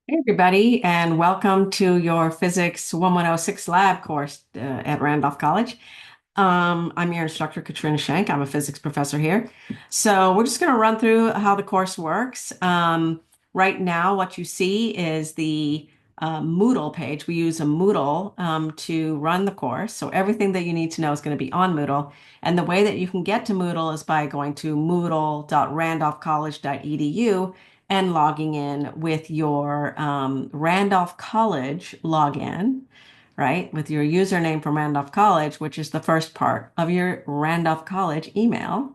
Hey everybody, and welcome to your Physics 1106 lab course at Randolph College. I'm your instructor, Katrina Shank. I'm a physics professor here. So we're just going to run through how the course works. Right now, what you see is the Moodle page. We use a Moodle to run the course. So everything that you need to know is going to be on Moodle. And the way that you can get to Moodle is by going to moodle.randolphcollege.edu and logging in with your Randolph College login, right? With your username from Randolph College, which is the first part of your Randolph College email.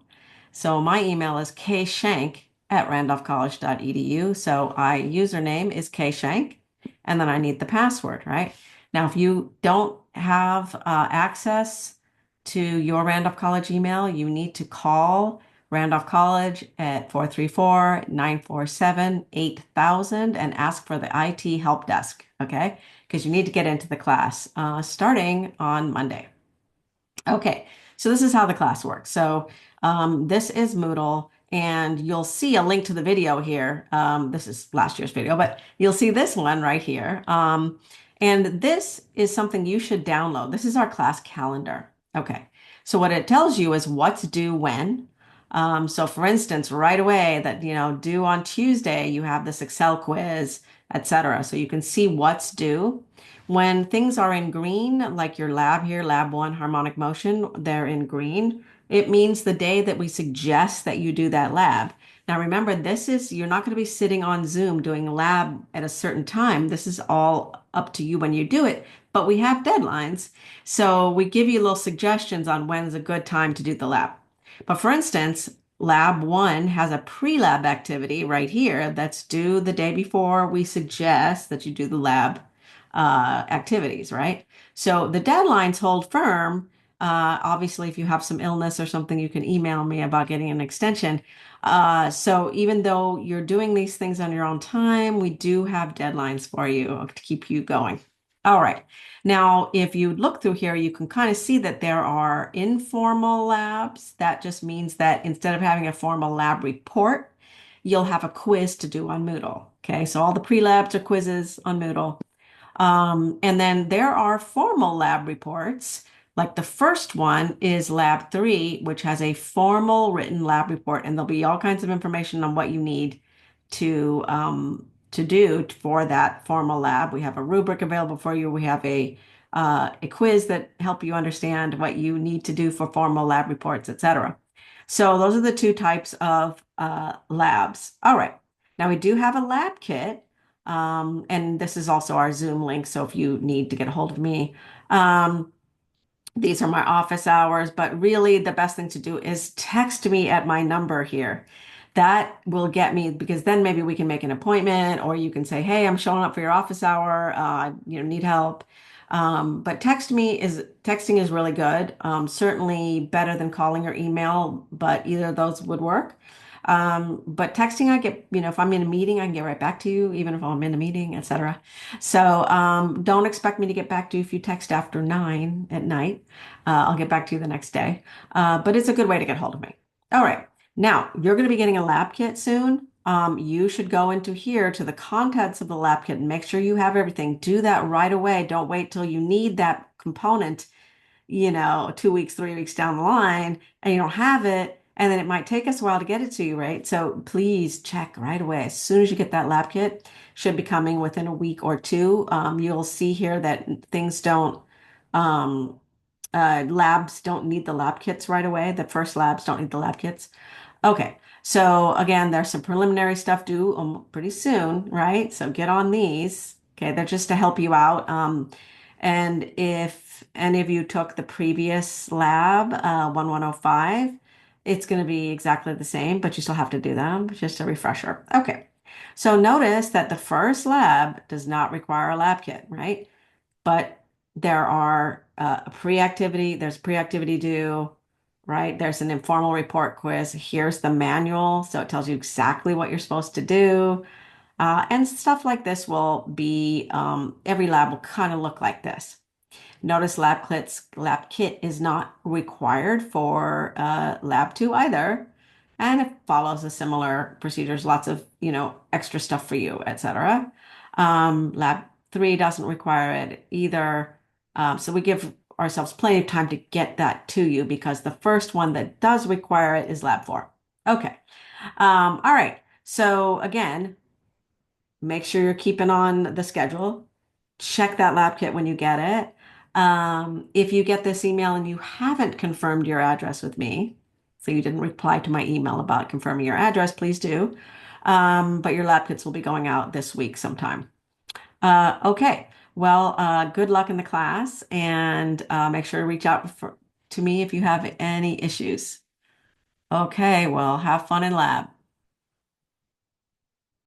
So my email is kshank@randolphcollege.edu. So I username is kshank, and then I need the password, right? Now, if you don't have access to your Randolph College email, you need to call Randolph College at 434-947-8000 and ask for the IT help desk, okay? Because you need to get into the class starting on Monday. Okay, so this is how the class works. So this is Moodle, and you'll see a link to the video here. This is last year's video, but you'll see this one right here. And this is something you should download. This is our class calendar. Okay, so what it tells you is what's due when. So for instance, right away that, due on Tuesday, you have this Excel quiz, etc. So you can see what's due. When things are in green, like your lab here, lab one, harmonic motion, they're in green. It means the day that we suggest that you do that lab. Now, remember, you're not going to be sitting on Zoom doing lab at a certain time. This is all up to you when you do it, but we have deadlines. So we give you little suggestions on when's a good time to do the lab. But for instance, lab one has a pre-lab activity right here that's due the day before we suggest that you do the lab activities, right? So the deadlines hold firm. Obviously, if you have some illness or something, you can email me about getting an extension. So even though you're doing these things on your own time, we do have deadlines for you to keep you going. All right. Now, if you look through here, you can kind of see that there are informal labs. That just means that instead of having a formal lab report, you'll have a quiz to do on Moodle. Okay, so all the pre-labs are quizzes on Moodle. And then there are formal lab reports. Like the first one is lab three, which has a formal written lab report, and there'll be all kinds of information on what you need to do for that formal lab. We have a rubric available for you. We have a quiz that help you understand what you need to do for formal lab reports, etc. So those are the two types of labs. All right. Now we do have a lab kit. And this is also our Zoom link. So if you need to get a hold of me, um, these are my office hours. But really, the best thing to do is text me at my number here. That will get me because then maybe we can make an appointment, or you can say, "Hey, I'm showing up for your office hour. Need help." But texting is really good. Certainly better than calling or email, but either of those would work. But texting, if I'm in a meeting, I can get right back to you, even if I'm in a meeting, etc. So don't expect me to get back to you if you text after 9 at night. I'll get back to you the next day. But it's a good way to get hold of me. All right. Now, you're going to be getting a lab kit soon. You should go into here to the contents of the lab kit and make sure you have everything. Do that right away. Don't wait till you need that component, 2 weeks, 3 weeks down the line, and you don't have it. And then it might take us a while to get it to you, right? So please check right away. As soon as you get that lab kit, should be coming within a week or two. You'll see here that um, labs don't need the lab kits right away. The first labs don't need the lab kits. Okay. So again, there's some preliminary stuff due pretty soon, right? So get on these. Okay. They're just to help you out. And if any of you took the previous lab, 1105, it's going to be exactly the same, but you still have to do them. Just a refresher. Okay. So notice that the first lab does not require a lab kit, right? But there are there's pre-activity due, right? There's an informal report quiz. Here's the manual. So it tells you exactly what you're supposed to do. And stuff like this will be, every lab will kind of look like this. Notice lab kit is not required for lab two either. And it follows a similar procedures, lots of, extra stuff for you, etc. Lab 3 doesn't require it either. So we give ourselves plenty of time to get that to you because the first one that does require it is Lab 4. Okay. All right. So again, make sure you're keeping on the schedule. Check that lab kit when you get it. If you get this email and you haven't confirmed your address with me, so you didn't reply to my email about confirming your address, please do. But your lab kits will be going out this week sometime. Okay. Well, good luck in the class and make sure to reach out to me if you have any issues. Okay. Well, have fun in lab.